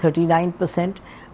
39%।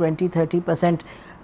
20-30%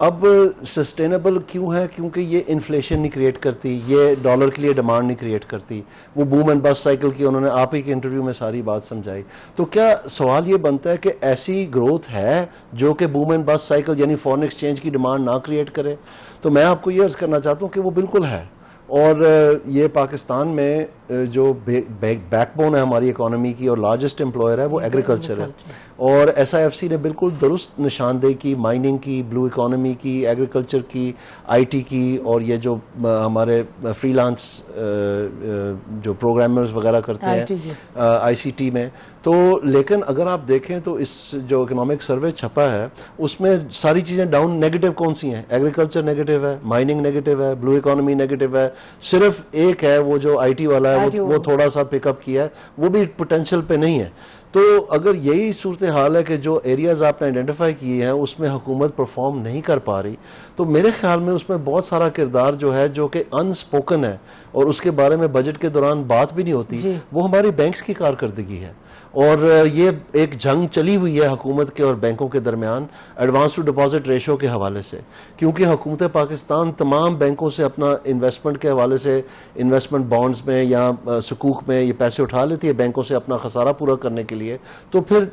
اب سسٹینیبل کیوں ہے؟ کیونکہ یہ انفلیشن نہیں کریٹ کرتی، یہ ڈالر کے لیے ڈیمانڈ نہیں کریٹ کرتی. وہ بوم اینڈ بسٹ سائیکل کی انہوں نے آپ ہی کے انٹرویو میں ساری بات سمجھائی. تو کیا سوال یہ بنتا ہے کہ ایسی گروتھ ہے جو کہ بوم اینڈ بسٹ سائیکل یعنی فورن ایکسچینج کی ڈیمانڈ نہ کریٹ کرے؟ تو میں آپ کو یہ عرض کرنا چاہتا ہوں کہ وہ بالکل ہے. اور یہ پاکستان میں جو بیک بون ہے ہماری اکانومی کی اور لارجسٹ امپلائر ہے وہ ایگریکلچر ہے. اور ایس آئی ایف سی نے بالکل درست نشاندہی کی مائننگ کی، بلو اکانومی کی، ایگریکلچر کی، آئی ٹی کی، اور یہ جو ہمارے فری لانس جو پروگرامرز وغیرہ کرتے ہیں آئی سی ٹی میں. تو لیکن اگر آپ دیکھیں تو اس جو اکنامک سروے چھپا ہے اس میں ساری چیزیں ڈاؤن. نیگیٹو کون سی ہیں؟ ایگریکلچر نیگیٹو ہے، مائننگ نیگیٹو ہے، بلو اکانومی نیگیٹو ہے. صرف ایک ہے وہ جو آئی ٹی والا ہے وہ تھوڑا سا پک اپ کیا ہے، وہ بھی پوٹینشیل پہ نہیں ہے. تو اگر یہی صورتحال ہے کہ جو ایریاز آپ نے آئیڈینٹیفائی کیے ہیں اس میں حکومت پرفارم نہیں کر پا رہی، تو میرے خیال میں اس میں بہت سارا کردار جو ہے جو کہ ان سپوکن ہے اور اس کے بارے میں بجٹ کے دوران بات بھی نہیں ہوتی، وہ ہماری بینکس کی کارکردگی ہے. اور یہ ایک جنگ چلی ہوئی ہے حکومت کے اور بینکوں کے درمیان ایڈوانس ٹو ڈپازٹ ریشو کے حوالے سے، کیونکہ حکومت پاکستان تمام بینکوں سے اپنا انویسٹمنٹ کے حوالے سے انویسٹمنٹ بانڈز میں یا سکوک میں یہ پیسے اٹھا لیتی ہے بینکوں سے اپنا خسارہ پورا کرنے کے لیے. تو پھر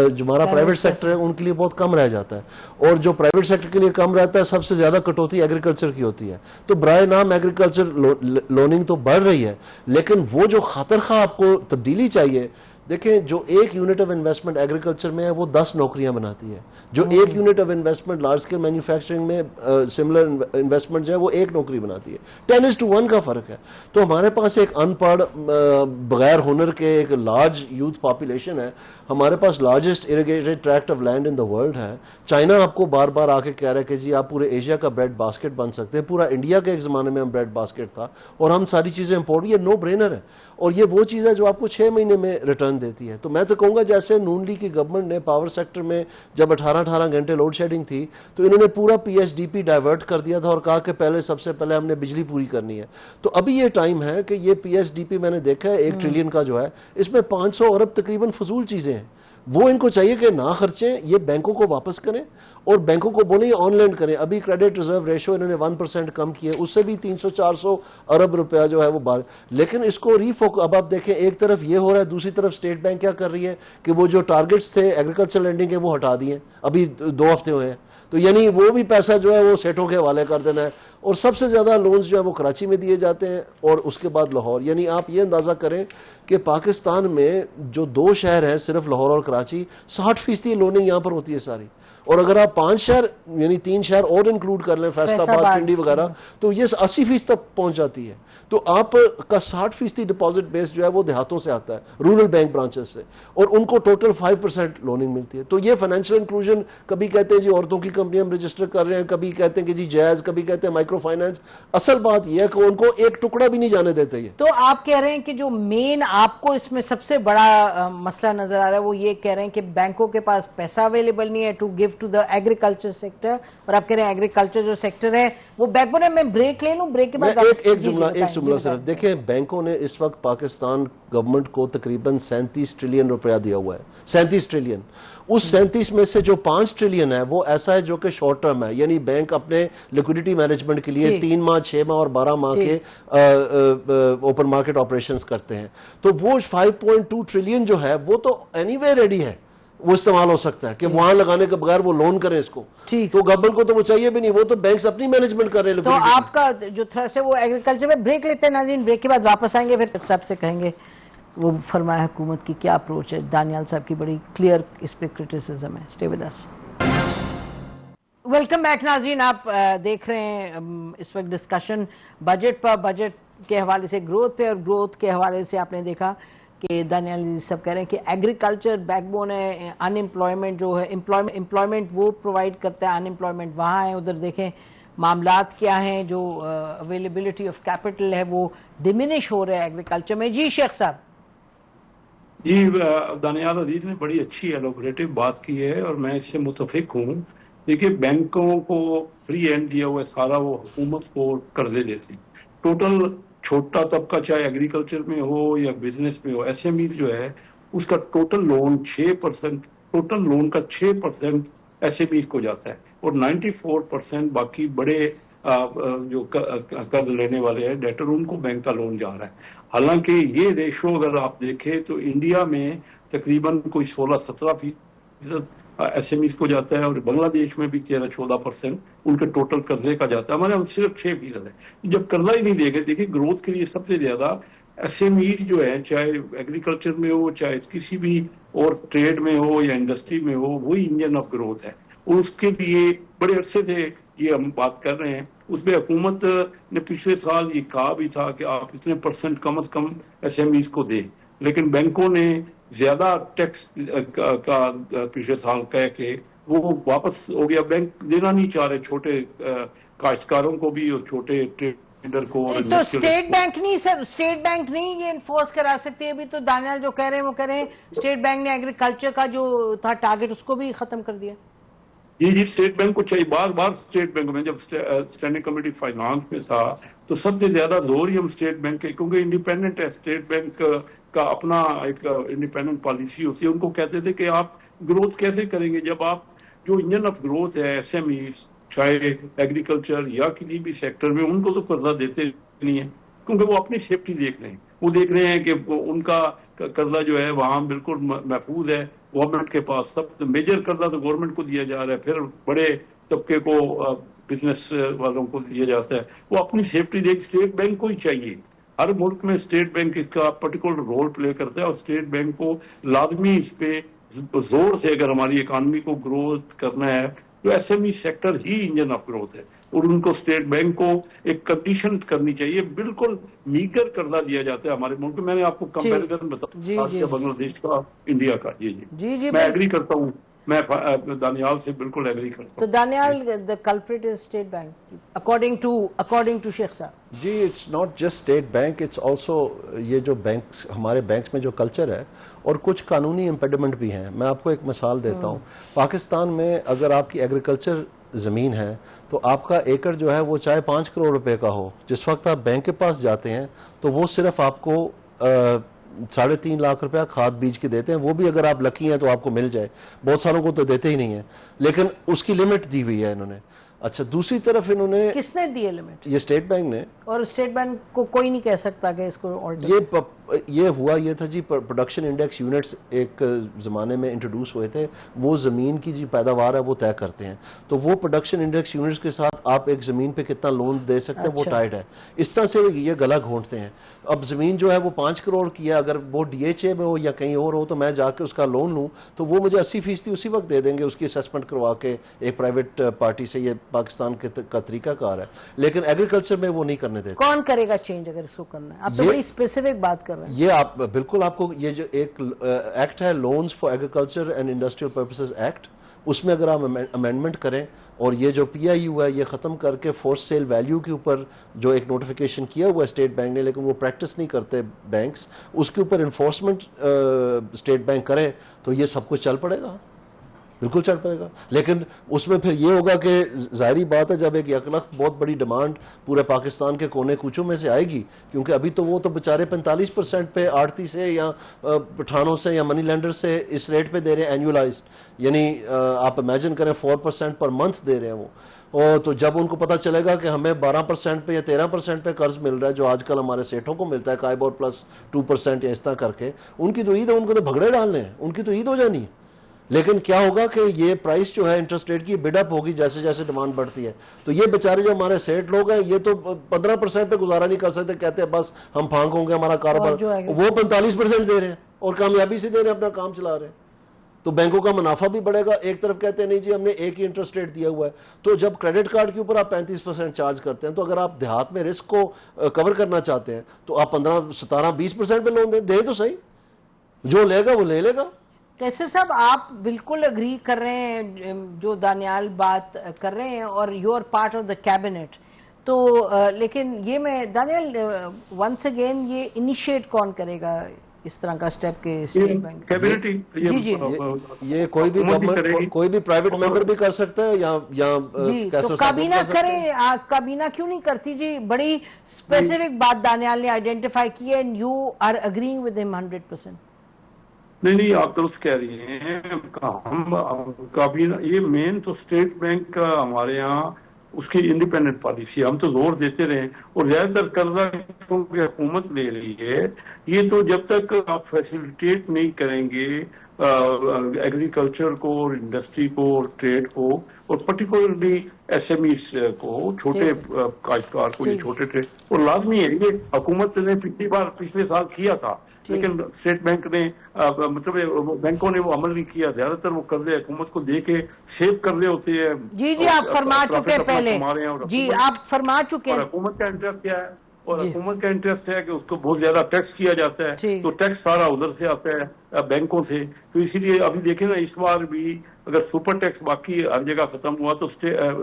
جو ہمارا پرائیویٹ سیکٹر ہے ان کے لیے بہت کم رہ جاتا ہے، اور جو پرائیویٹ سیکٹر کے لیے کم رہتا ہے سب سے زیادہ کٹوتی ایگریکلچر کی ہوتی ہے. تو برائے نام ایگریکلچر لوننگ تو بڑھ رہی ہے، لیکن وہ جو خاطر خواہ آپ کو تبدیلی چاہیے، دیکھیں جو ایک یونٹ آف انویسٹمنٹ ایگریکلچر میں ہے وہ 10 نوکریاں بناتی ہے. جو ایک unit of investment large scale manufacturing میں سملر انویسٹمنٹ جو ہے وہ ایک نوکری بناتی ہے. 10:1 کا فرق ہے. تو ہمارے پاس ایک ان پڑھ بغیر ہنر کے ایک لارج یوتھ پاپولیشن ہے. ہمارے پاس largest irrigated tract of land in the world ہے. چائنا آپ کو بار بار آ کے کہہ رہا ہے کہ جی آپ پورے ایشیا کا بریڈ باسکٹ بن سکتے ہیں. پورا انڈیا کے ایک زمانے میں ہم بریڈ باسکٹ تھا اور ہم ساری چیزیں امپورٹ. یہ نو برینر ہے، اور یہ وہ چیز ہے جو آپ کو 6 مہینے میں ریٹرن دیتی ہے. تو میں تو کہوں گا جیسے نون لیگ کی گورنمنٹ نے پاور سیکٹر میں جب 18 گھنٹے لوڈ شیڈنگ تھی تو انہوں نے پورا P S D P divert کر دیا تھا اور کہا کہ پہلے سب سے پہلے ہم نے بجلی پوری کرنی ہے. تو ابھی یہ ٹائم ہے کہ یہ پی ایس ڈی پی میں نے دیکھا ہے 1 ٹریلین کا جو ہے، اس میں 500 ارب تقریباً فضول چیزیں ہیں. وہ ان کو چاہیے کہ نہ خرچیں، یہ بینکوں کو واپس کریں اور بینکوں کو بولیں یہ آن لینڈ کریں. ابھی کریڈٹ ریزرو ریشو انہوں نے 1% کم کیے، اس سے بھی 300-400 ارب روپیہ جو ہے وہ بار. لیکن اس کو اب آپ دیکھیں ایک طرف یہ ہو رہا ہے، دوسری طرف اسٹیٹ بینک کیا کر رہی ہے کہ وہ جو ٹارگٹس تھے ایگریکلچر لینڈنگ کے وہ ہٹا دیے ابھی 2 ہفتے ہوئے ہیں. تو یعنی وہ بھی پیسہ جو ہے وہ سیٹوں کے حوالے کر دینا ہے. اور سب سے زیادہ لونز جو ہے وہ کراچی میں دیے جاتے ہیں اور اس کے بعد لاہور. یعنی آپ یہ اندازہ کریں کہ پاکستان میں جو 2 شہر ہیں صرف لاہور اور کراچی، 60% لوننگ یہاں پر ہوتی ہے ساری. اور اگر آپ 5 شہر یعنی 3 شہر اور انکلوڈ کر لیں فیصل آباد، پنڈی وغیرہ، تو یہ 80% تک پہنچ جاتی ہے. تو آپ کا 60% ڈپازٹ بیس جو ہے وہ دیہاتوں سے آتا ہے، رورل بینک برانچز سے، اور ان کو ٹوٹل 5% لوننگ ملتی ہے. تو یہ فائنینشیل انکلوژن، کبھی کہتے ہیں جی عورتوں کی کمپنی ہم رجسٹر کر رہے ہیں، کبھی کہتے ہیں کہ جی جائز، کبھی کہتے ہیں مائکرو فائنانس. اصل بات یہ ہے کہ ان کو ایک ٹکڑا بھی نہیں جانے دیتے. یہ تو آپ کہہ رہے ہیں کہ جو مین آپ کو اس میں سب سے بڑا مسئلہ نظر آ رہا ہے وہ یہ کہہ رہے ہیں کہ بینکوں کے پاس پیسہ اویلیبل نہیں ہے to give to the agriculture sector, اور آپ کہہ رہے ہیں ایگریکلچر جو سیکٹر ہے وہ بیک بون ہے. میں بریک لے لوں، بریک کے بعد ایک جملہ صرف دیکھیں. بینکوں نے اس وقت پاکستان گورنمنٹ کو تقریباً 37 ٹریلین روپیہ دیا ہوا ہے. 37 ٹریلین. اس 37 میں سے جو 5 ٹریلین ہے وہ ایسا ہے جو کہ شارٹ ٹرم ہے، یعنی بینک اپنے لیکوڈیٹی مینجمنٹ کے لیے 3 ماہ، 6 ماہ اور 12 ماہ کے اوپن مارکیٹ آپریشنز کرتے ہیں. تو وہ 5.2 ٹریلین جو ہے وہ تو اینی وے ریڈی ہے، وہ استعمال ہو سکتا ہے کہ وہاں لگانے کے بغیر وہ لون کریں اس کو. تو گورنمنٹ کو تو وہ چاہیے بھی نہیں، وہ تو بینکس اپنی مینجمنٹ کر رہے ہیں. تو آپ کا جو تھرس ہے وہ ایگریکلچر میں. بریک لیتے ہیں ناظرین، بریک کے بعد واپس آئیں گے، پھر سب سے کہیں گے وہ فرمایا حکومت کی کیا اپروچ ہے. دانیال صاحب کی بڑی کلیئر اس پہ کرٹیسزم ہے. Stay with us. Welcome back ناظرین، آپ دیکھ رہے ہیں اس وقت ڈسکشن بجٹ پر، بجٹ کے حوالے سے گروتھ پہ، اور گروتھ کے حوالے سے آپ نے دیکھا کہ دانیال جی سب کہہ رہے ہیں کہ ایگریکلچر بیک بون ہے. ان امپلائمنٹ جو ہے، امپلائمنٹ وہ پرووائڈ کرتا ہے، ان امپلائمنٹ وہاں ہے. ادھر دیکھیں معاملات کیا ہیں، جو اویلیبلٹی آف کیپٹل ہے وہ ڈیمینش ہو رہا ہے ایگریکلچر میں. جی شیخ صاحب. جی دانیال عزیز نے بڑی اچھی ایلوبریٹو بات کی ہے اور میں اس سے متفق ہوں. دیکھیے بینکوں کو فری ہینڈ دیا ہوا ہے سارا، وہ حکومت کو قرضے دیتی. ٹوٹل چھوٹا طبقہ چاہے ایگریکلچر میں ہو یا بزنس میں ہو، ایس ایم ای جو ہے اس کا ٹوٹل لون 6%، ٹوٹل لون کا 6% SMEs کو جاتا ہے, اور 94% باقی بڑے جو قرض لینے والے ہیں ڈیٹر, ان کو بینک کا لون جا رہا ہے. حالانکہ یہ ریشو اگر آپ دیکھیں تو انڈیا میں تقریباً کوئی 16-17% SMEs کو جاتا ہے, اور بنگلہ دیش میں بھی 13-14% ان کے ٹوٹل قرضے کا جاتا ہے. ہمارے یہاں صرف 6% ہے. جب قرضہ ہی نہیں دے گئے, دیکھیں گروتھ کے لیے سب سے زیادہ SMEs جو ہے, چاہے ایگریکلچر میں ہو, چاہے کسی بھی اور ٹریڈ میں ہو یا انڈسٹری میں ہو, وہی انجن آف گروتھ ہے. اور اس کے لیے بڑے عرصے سے یہ ہم بات کر رہے ہیں. اس پہ حکومت نے پچھلے سال یہ کہا بھی تھا کہ آپ اتنے % کم از کم SMEs کو دیں, لیکن بینکوں نے زیادہ ٹیکس کا پچھلے سال کہہ کے وہ واپس ہو گیا. بینک دینا نہیں چاہ رہے چھوٹے کاشتکاروں کو بھی اور چھوٹے ٹریڈر کو. تو اسٹیٹ بینک نہیں سر, اسٹیٹ بینک نہیں یہ انفورس کرا سکتی. ابھی تو دانیال جو کہہ رہے ہیں وہ کہہ رہے ہیں اسٹیٹ بینک نے ایگریکلچر کا جو تھا ٹارگٹ اس کو بھی ختم کر دیا. جی اسٹیٹ بینک کو چاہیے. بار بار اسٹیٹ بینک میں جب اسٹینڈنگ کمیٹی فائنانس میں تھا تو سب سے زیادہ زور ہی ہم اسٹیٹ بینک کے, کیونکہ انڈیپینڈنٹ ہے اسٹیٹ بینک کا اپنا ایک انڈیپینڈنٹ پالیسی ہوتی ہے. ان کو کہتے تھے کہ آپ گروتھ کیسے کریں گے جب آپ جو انجن آف گروتھ ہے SMEs, چاہے ایگریکلچر یا کسی بھی سیکٹر میں, ان کو تو قرضہ دیتے نہیں ہیں, کیونکہ وہ اپنی سیفٹی دیکھ رہے ہیں. وہ دیکھ رہے ہیں کہ ان کا قرضہ جو ہے وہاں بالکل محفوظ ہے. گورنمنٹ کے پاس سب میجر قرضہ تو گورنمنٹ کو دیا جا رہا ہے, پھر بڑے طبقے کو بزنس والوں کو دیا جاتا ہے. وہ اپنی سیفٹی دیکھ, اسٹیٹ بینک کو ہی چاہیے. ہر ملک میں اسٹیٹ بینک اس کا پرٹیکولر رول پلے کرتا ہے, اور اسٹیٹ بینک کو لازمی اس پہ زور سے اگر ہماری اکانومی کو گروتھ کرنا ہے تو SME sector he engine of growth ہے. اور ان کو اسٹیٹ بینک کو ایک کنڈیشن کرنی چاہیے. بالکل میگر قرضہ دیا جاتا ہے ہمارے ملک میں. میں نے آپ کو کمپیریزن بتایا بنگلہ دیش کا, انڈیا کا. جی میں ایگری کرتا ہوں, میں دانیال سے بالکل ایگری کرتا ہوں. تو Daniyal, the culprit is state bank according to Sheikh sahab. جی it's not just State Bank, it's also یہ جو بینکس ہمارے بینکس میں جو کلچر ہے اور کچھ قانونی امپیڈمنٹ بھی ہیں. میں آپ کو ایک مثال دیتا ہوں. پاکستان میں اگر آپ کی ایگریکلچر زمین ہے تو آپ کا ایکڑ جو ہے وہ چاہے 5 کروڑ روپے کا ہو, جس وقت آپ بینک کے پاس جاتے ہیں تو وہ صرف آپ کو 3.5 لاکھ روپیہ کھاد بیج کے دیتے ہیں. وہ بھی اگر آپ لکی ہیں تو آپ کو مل جائے, بہت ساروں کو تو دیتے ہی نہیں ہیں, لیکن اس کی لمٹ دی ہوئی ہے انہوں نے. اچھا دوسری طرف انہوں نے, کس نے دی ہے لمٹ؟ یہ اسٹیٹ بینک نے. اور اسٹیٹ بینک کو کوئی نہیں کہہ سکتا کہ اس کو یہ ہوا یہ تھا جی, پروڈکشن انڈیکس یونٹس ایک زمانے میں انٹروڈیوس ہوئے تھے. وہ زمین کی جو پیداوار ہے وہ طے کرتے ہیں, تو وہ پروڈکشن انڈیکس یونٹس کے ساتھ آپ ایک زمین پہ کتنا لون دے سکتے ہیں وہ ٹائڈ ہے. اس طرح سے یہ گلا گھونٹتے ہیں. اب زمین جو ہے وہ 5 کروڑ کی ہے, اگر وہ DHA میں ہو یا کہیں اور ہو تو میں جا کے اس کا لون لوں تو وہ مجھے 80% اسی وقت دے دیں گے, اس کی اسیسمنٹ کروا کے ایک پرائیویٹ پارٹی سے. یہ پاکستان کا طریقہ کار ہے, لیکن ایگریکلچر میں وہ نہیں کرنے دیتے. کون کرے گا چینج اگر اس کو کرنا ہے؟ آپ تو بڑی اسپیسیفک بات کر رہے ہیں. یہ آپ بالکل, آپ کو یہ جو ایک ایکٹ ہے loans for agriculture and industrial purposes act, اس میں اگر آپ امینڈمنٹ کریں اور یہ جو PIU ہے یہ ختم کر کے فورس سیل ویلیو کے اوپر جو ایک نوٹیفیکیشن کیا ہوا ہے اسٹیٹ بینک نے, لیکن وہ پریکٹس نہیں کرتے بینکس, اس کے اوپر انفورسمنٹ اسٹیٹ بینک کرے تو یہ سب کچھ چل پڑے گا, بالکل چل پڑے گا. لیکن اس میں پھر یہ ہوگا کہ ظاہری بات ہے جب ایک یکلخت بہت بڑی ڈیمانڈ پورے پاکستان کے کونے کوچوں میں سے آئے گی, کیونکہ ابھی تو وہ تو بےچارے 45% پہ آڑتی سے یا پٹھانوں سے یا منی لینڈر سے اس ریٹ پہ دے رہے ہیں اینیولائزڈ, یعنی آپ امیجن کریں 4% پر منتھ دے رہے ہیں وہ. اور تو جب ان کو پتہ چلے گا کہ ہمیں 12% پہ یا 13% پہ قرض مل رہا ہے جو آج کل ہمارے سیٹھوں کو ملتا ہے قائبور پلس 2% یا اس طرح کر کے, ان کی تو عید ہے, ان کو تو بھگڑے ڈالنے ہیں, ان کی تو عید ہو جانی ہے. لیکن کیا ہوگا کہ یہ پرائس جو ہے انٹرسٹ ریٹ کی بڈ اپ ہوگی جیسے جیسے ڈیمانڈ بڑھتی ہے. تو یہ بیچارے جو ہمارے سیٹ لوگ ہیں یہ تو 15% پہ گزارا نہیں کر سکتے, کہتے ہیں بس ہم پھانک ہوں گے ہمارا کاروبار, وہ 45% دے رہے ہیں اور کامیابی سے دے رہے ہیں, اپنا کام چلا رہے ہیں. تو بینکوں کا منافع بھی بڑھے گا. ایک طرف کہتے ہیں نہیں جی ہم نے ایک ہی انٹرسٹ ریٹ دیا ہوا ہے, تو جب کریڈٹ کارڈ کے اوپر آپ 35% چارج کرتے ہیں تو اگر آپ دیہات میں رسک کو کور کرنا چاہتے ہیں تو آپ 15-17-20% پہ لون دیں تو صحیح, جو لے گا وہ لے لے گا. کیسر صاحب آپ بالکل اگری کر رہے ہیں جو دانیال بات کر رہے ہیں, اور you are part of the cabinet, تو لیکن یہ میں دانیال ونس اگین یہ انیشیٹ کون کرے گا اس طرح کا سٹیپ کے اسٹیٹ بینک؟ جی جی یہ کوئی بھی گورنمنٹ کوئی بھی پرائیویٹ ممبر بھی کر سکتا ہے یا تو کابینہ کرے, کابینہ کیوں نہیں کرتی جی؟ بڑی اسپیسیفک بات دانیال نے آئیڈینٹیفائی کی ہے, and you are agreeing with ہم 100%. نہیں آپ درست کہہ رہی ہیں. ہم کابینہ یہ مین تو اسٹیٹ بینک کا ہمارے یہاں اس کی انڈیپینڈنٹ پالیسی ہم تو زور دیتے رہے, اور زیادہ تر قرضہ کیونکہ حکومت لے رہی ہے, یہ تو جب تک آپ فیسیلیٹیٹ نہیں کریں گے ایگریکلچر کو اور انڈسٹری کو اور ٹریڈ کو, اور پرٹیکولرلی ایس ایم ایز کو, چھوٹے کاشتکار کو, یہ چھوٹے ٹریڈ, اور لازمی ہے یہ حکومت نے پچھلے سال کیا تھا, لیکن اسٹیٹ بینک نے مطلب بینکوں نے وہ عمل نہیں کیا. زیادہ تر وہ قرضے حکومت کو دے کے سیو قرضے ہوتے ہیں. جی آپ فرما چکے پہلے, جی آپ فرما چکے. اور حکومت کا انٹرسٹ کیا ہے, اور حکومت کا انٹرسٹ ہے کہ اس کو بہت زیادہ ٹیکس کیا جاتا ہے, تو ٹیکس سارا ادھر سے آتا ہے بینکوں سے. تو اسی لیے ابھی دیکھیں نا اس بار بھی اگر سپر ٹیکس باقی ہر جگہ ختم ہوا تو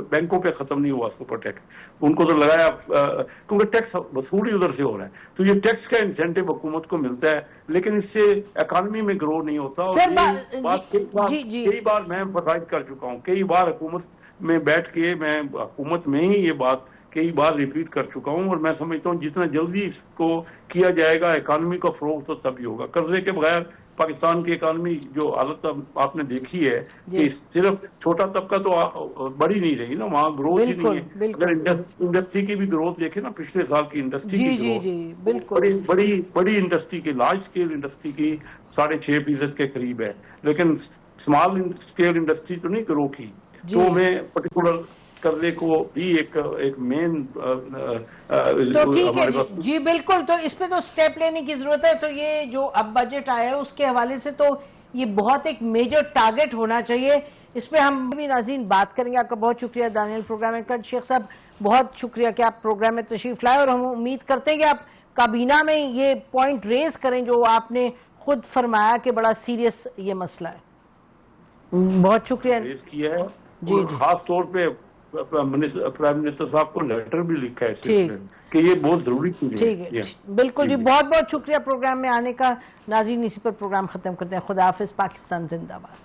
بینکوں پہ ختم نہیں ہوا سپر ٹیکس, ان کو تو لگایا کیونکہ ٹیکس وصول ہی ادھر سے ہو رہا ہے. تو یہ ٹیکس کا انسینٹو حکومت کو ملتا ہے, لیکن اس سے اکانومی میں گرو نہیں ہوتا. اور کئی بار میں بتائید کر چکا ہوں, کئی بار حکومت میں بیٹھ کے میں حکومت میں ہی یہ بات کئی بار ریپیٹ کر چکا ہوں, اور میں سمجھتا ہوں جتنا جلدی اس کو کیا جائے گا اکانومی کا فروغ تو تبھی ہوگا. قرضے کے بغیر پاکستان کی اکانومی جو حالت آپ نے دیکھی ہے کہ صرف چھوٹا طبقہ تو بڑی نہیں رہی نا, وہاں گروتھ ہی نہیں ہے. اگر انڈسٹری کی بھی گروتھ دیکھیں نا, پچھلے سال کی انڈسٹری کی گروتھ بڑی انڈسٹری کی, لارج اسکیل انڈسٹری کی 6.5% کے قریب ہے, لیکن اسمال اسکیل انڈسٹری تو نہیں گرو کی. تو میں پرٹیکولر قرضے کو بھی ایک مین تو ٹھیک ہے جی بالکل. تو اس پہ تو سٹیپ لینے کی ضرورت ہے. تو یہ جو اب بجٹ آیا ہے اس کے حوالے سے تو یہ بہت ایک میجر ٹارگٹ ہونا چاہیے. اس پہ ہم بھی ناظرین بات کریں گے. آپ کا بہت شکریہ دانیل پروگرام اینکر. شیخ صاحب بہت شکریہ کہ آپ پروگرام میں تشریف لائے, اور ہم امید کرتے ہیں کہ آپ کابینہ میں یہ پوائنٹ ریز کریں جو آپ نے خود فرمایا کہ بڑا سیریس یہ مسئلہ ہے. بہت شکریہ. ریز کیا ہے, جی خاص طور پہ پرائم منسٹر صاحب کو لیٹر بھی لکھا ہے کہ یہ بہت ضروری چیز ہے. بالکل جی, بہت بہت شکریہ پروگرام میں آنے کا. ناظرین اسی پر پروگرام ختم کرتے ہیں. خدا حافظ. پاکستان زندہ باد.